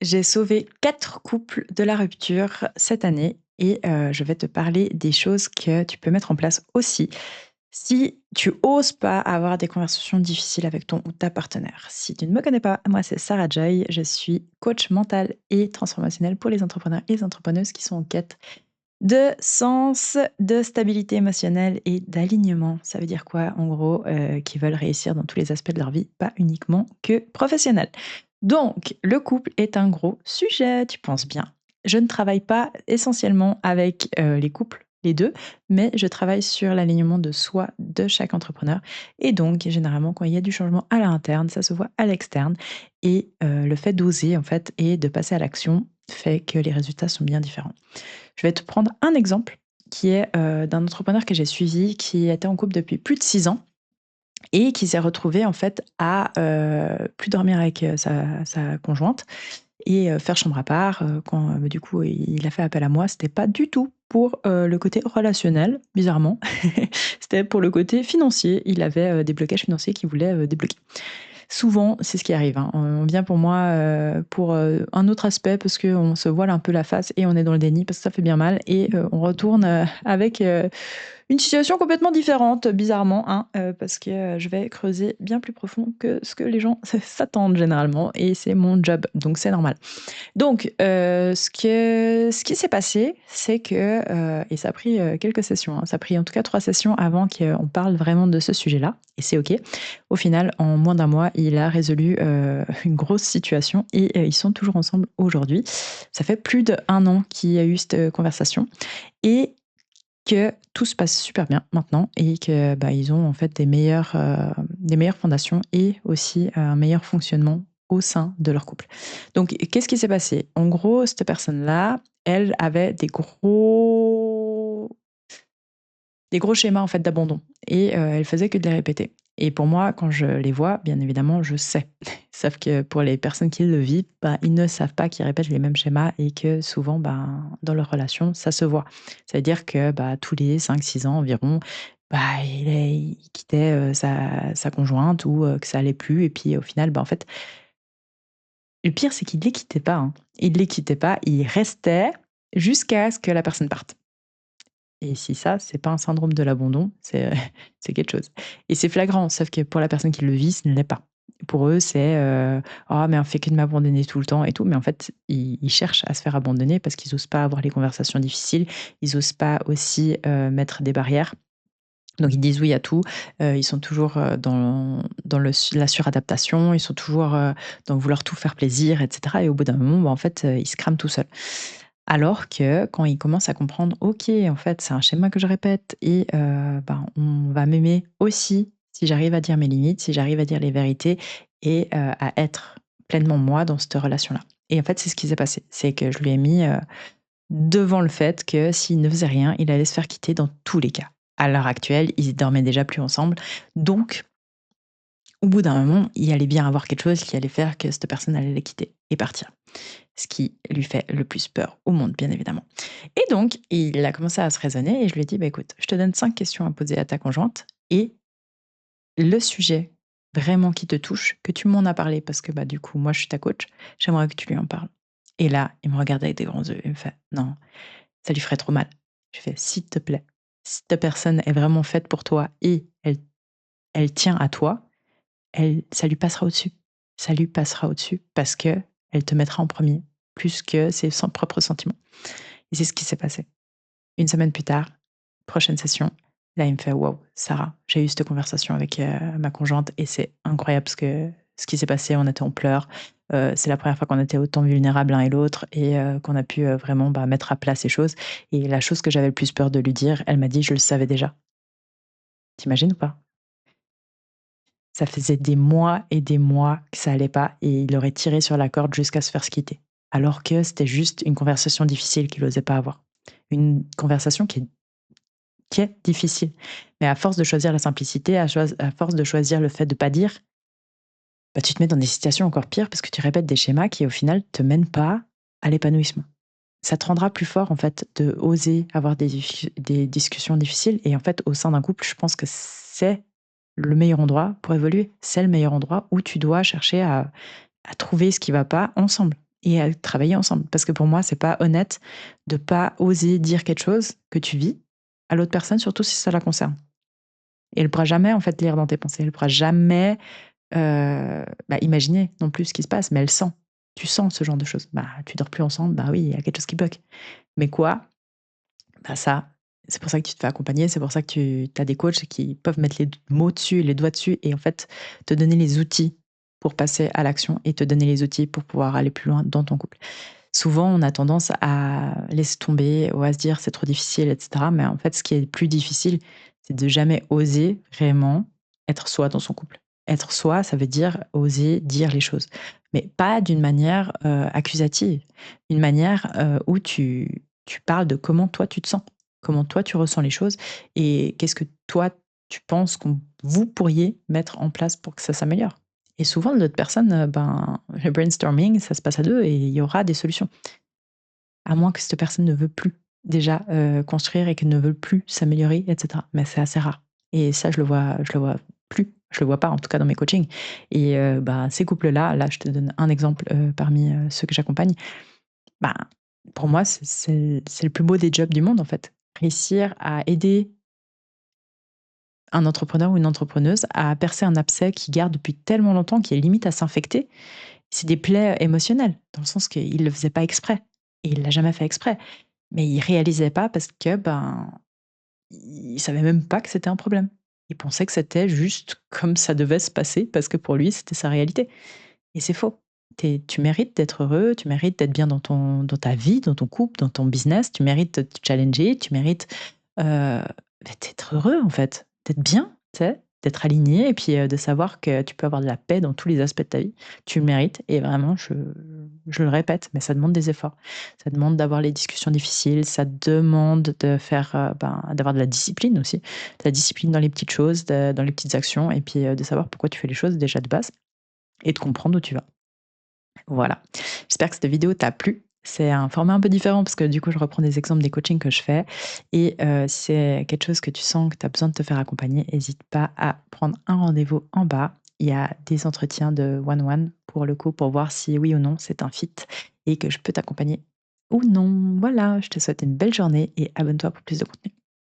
J'ai sauvé 4 couples de la rupture cette année et je vais te parler des choses que tu peux mettre en place aussi si tu oses pas avoir des conversations difficiles avec ton ou ta partenaire. Si tu ne me connais pas, moi c'est Sarah Joy, je suis coach mental et transformationnel pour les entrepreneurs et les entrepreneuses qui sont en quête de sens, de stabilité émotionnelle et d'alignement. Ça veut dire quoi en gros? Qui veulent réussir dans tous les aspects de leur vie, pas uniquement que professionnel. Donc le couple est un gros sujet, tu penses bien. Je ne travaille pas essentiellement avec, les couples, les 2, mais je travaille sur l'alignement de soi de chaque entrepreneur et donc généralement quand il y a du changement à l'interne, ça se voit à l'externe et le fait d'oser en fait et de passer à l'action fait que les résultats sont bien différents. Je vais te prendre un exemple qui est, d'un entrepreneur que j'ai suivi qui était en couple depuis plus de 6 ans et qui s'est retrouvé en fait à, plus dormir avec, sa conjointe et faire chambre à part, quand, du coup, il a fait appel à moi, c'était pas du tout pour, le côté relationnel, bizarrement. C'était pour le côté financier. Il avait, des blocages financiers qu'il voulait, débloquer. Souvent, c'est ce qui arrive, hein. On vient pour moi, pour, un autre aspect parce qu'on se voile un peu la face et on est dans le déni parce que ça fait bien mal et on retourne, avec, une situation complètement différente, bizarrement, hein, parce que, je vais creuser bien plus profond que ce que les gens s'attendent généralement et c'est mon job, donc c'est normal. Donc, ce qui s'est passé, c'est que, et ça a pris, quelques sessions, hein, ça a pris en tout cas 3 sessions avant qu'on parle vraiment de ce sujet-là et c'est OK. Au final, en moins d'un mois, il a résolu, une grosse situation et ils sont toujours ensemble aujourd'hui. Ça fait plus d'1 an qu'il y a eu cette, conversation et que tout se passe super bien maintenant et que, bah, ils ont en fait des meilleures fondations et aussi un meilleur fonctionnement au sein de leur couple. Donc qu'est-ce qui s'est passé? En gros, cette personne-là, elle avait des gros schémas en fait d'abandon et elle faisait que de les répéter et pour moi, quand je les vois, bien évidemment, je sais. Sauf que pour les personnes qui le vivent, bah, ils ne savent pas qu'ils répètent les mêmes schémas et que souvent, ben, dans leur relation, ça se voit. Ça veut dire que, bah, tous les 5 6 ans environ, bah, il quittait, sa conjointe ou que ça allait plus et puis au final, bah, en fait, le pire, c'est qu'il ne les quittait pas, hein. Il ne les quittait pas, il restait jusqu'à ce que la personne parte. Et si ça, c'est pas un syndrome de l'abandon, c'est, c'est quelque chose. Et c'est flagrant, sauf que pour la personne qui le vit, ce ne l'est pas. Pour eux, c'est, «Ah mais on fait que de m'abandonner tout le temps et tout», mais en fait, ils cherchent à se faire abandonner parce qu'ils osent pas avoir les conversations difficiles, ils osent pas aussi, mettre des barrières. Donc ils disent oui à tout, ils sont toujours, dans la suradaptation, ils sont toujours, dans vouloir tout faire plaisir et cetera et au bout d'un moment, bah, en fait, ils se crament tout seuls. Alors que quand ils commencent à comprendre: «OK, en fait, c'est un schéma que je répète et ben, on va m'aimer aussi si j'arrive à dire mes limites, si j'arrive à dire les vérités et à être pleinement moi dans cette relation-là». Et en fait, c'est ce qui s'est passé. C'est que je lui ai mis, devant le fait que s'il ne faisait rien, il allait se faire quitter dans tous les cas. À l'heure actuelle, ils dormaient déjà plus ensemble, donc au bout d'un moment, il allait bien avoir quelque chose qui allait faire que cette personne allait les quitter et partir. Ce qui lui fait le plus peur au monde, bien évidemment. Et donc, il a commencé à se raisonner et je lui ai dit: «Bah, écoute, je te donne 5 questions à poser à ta conjointe et le sujet vraiment qui te touche, que tu m'en as parlé parce que, bah, du coup, moi, je suis ta coach, j'aimerais que tu lui en parles». Et là, il me regarde avec des grands yeux, il me fait: «Non, ça lui ferait trop mal». Je fais: «S'il te plaît, si cette personne est vraiment faite pour toi et elle tient à toi, ça lui passera au-dessus. Ça lui passera au-dessus parce que elle te mettra en premier plus que ses propres sentiments». Et c'est ce qui s'est passé. Une semaine plus tard, prochaine session, là, il me fait: «Waouh, Sarah, j'ai eu cette conversation avec, ma conjointe et c'est incroyable ce qui s'est passé, on était en pleurs. C'est la première fois qu'on était autant vulnérables l'un et l'autre et qu'on a pu, vraiment, bah, mettre à plat ces choses et la chose que j'avais le plus peur de lui dire, elle m'a dit: "Je le savais déjà"». Tu imagines ou pas? Ça faisait des mois et des mois que ça allait pas et il aurait tiré sur la corde jusqu'à se faire se quitter. Alors que c'était juste une conversation difficile qu'il osait pas avoir. Une conversation qui est difficile. Mais à force de choisir la simplicité, à force de choisir le fait de pas dire, bah, tu te mets dans des situations encore pires parce que tu répètes des schémas qui, au final, te mènent pas à l'épanouissement. Ça te rendra plus fort, en fait, de oser avoir des discussions difficiles et en fait, au sein d'un couple, je pense que c'est le meilleur endroit pour évoluer. C'est le meilleur endroit où tu dois chercher à trouver ce qui va pas ensemble et à travailler ensemble. Parce que pour moi, c'est pas honnête de pas oser dire quelque chose que tu vis à l'autre personne, surtout si ça la concerne. Et elle pourra jamais, en fait, lire dans tes pensées. Elle pourra jamais, imaginer non plus ce qui se passe, mais elle sent. Tu sens ce genre de choses. Bah, tu dors plus ensemble, bah oui, il y a quelque chose qui bug. Mais quoi? Bah ça, c'est pour ça que tu te fais accompagner, c'est pour ça que tu as des coachs qui peuvent mettre les mots dessus, les doigts dessus et en fait, te donner les outils pour passer à l'action et te donner les outils pour pouvoir aller plus loin dans ton couple. Souvent, on a tendance à laisser tomber ou à se dire: «C'est trop difficile» et cetera, mais en fait, ce qui est le plus difficile, c'est de jamais oser vraiment être soi dans son couple. Être soi, ça veut dire oser dire les choses, mais pas d'une manière, accusative, une manière, où tu parles de comment toi tu te sens, comment toi tu ressens les choses et qu'est-ce que toi tu penses qu'on vous pourriez mettre en place pour que ça s'améliore. Et souvent l'autre personne, le brainstorming, ça se passe à 2 et il y aura des solutions. À moins que cette personne ne veut plus déjà, construire et qu'elle ne veut plus s'améliorer et cetera. Mais c'est assez rare et ça je le vois plus, je le vois pas en tout cas dans mes coachings et ces couples-là, là je te donne un exemple, parmi, ceux que j'accompagne, bah, pour moi c'est le plus beau des jobs du monde en fait. Réussir à aider un entrepreneur ou une entrepreneuse à percer un abcès qui garde depuis tellement longtemps, qui est limite à s'infecter. C'est des plaies émotionnelles, dans le sens qu'il le faisait pas exprès et il l'a jamais fait exprès. Mais il réalisait pas parce que, il savait même pas que c'était un problème. Il pensait que c'était juste comme ça devait se passer parce que pour lui, c'était sa réalité et c'est faux. Tu mérites d'être heureux, tu mérites d'être bien dans ta vie, dans ton couple, dans ton business, tu mérites de te challenger, tu mérites, d'être heureux en fait, d'être bien, tu sais? D'être aligné et puis, de savoir que tu peux avoir de la paix dans tous les aspects de ta vie. Tu le mérites et vraiment je le répète, mais ça demande des efforts. Ça demande d'avoir les discussions difficiles, ça demande de faire, d'avoir de la discipline aussi. De la discipline dans les petites choses, dans les petites actions et puis, de savoir pourquoi tu fais les choses déjà de base et de comprendre où tu vas. Voilà. J'espère que cette vidéo t'a plu. C'est un format un peu différent parce que du coup, je reprends des exemples des coachings que je fais et si c'est quelque chose que tu sens que tu as besoin de te faire accompagner, hésite pas à prendre un rendez-vous en bas. Il y a des entretiens de one-one pour le coup, pour voir si oui ou non c'est un fit et que je peux t'accompagner ou non. Voilà, je te souhaite une belle journée et abonne-toi pour plus de contenu.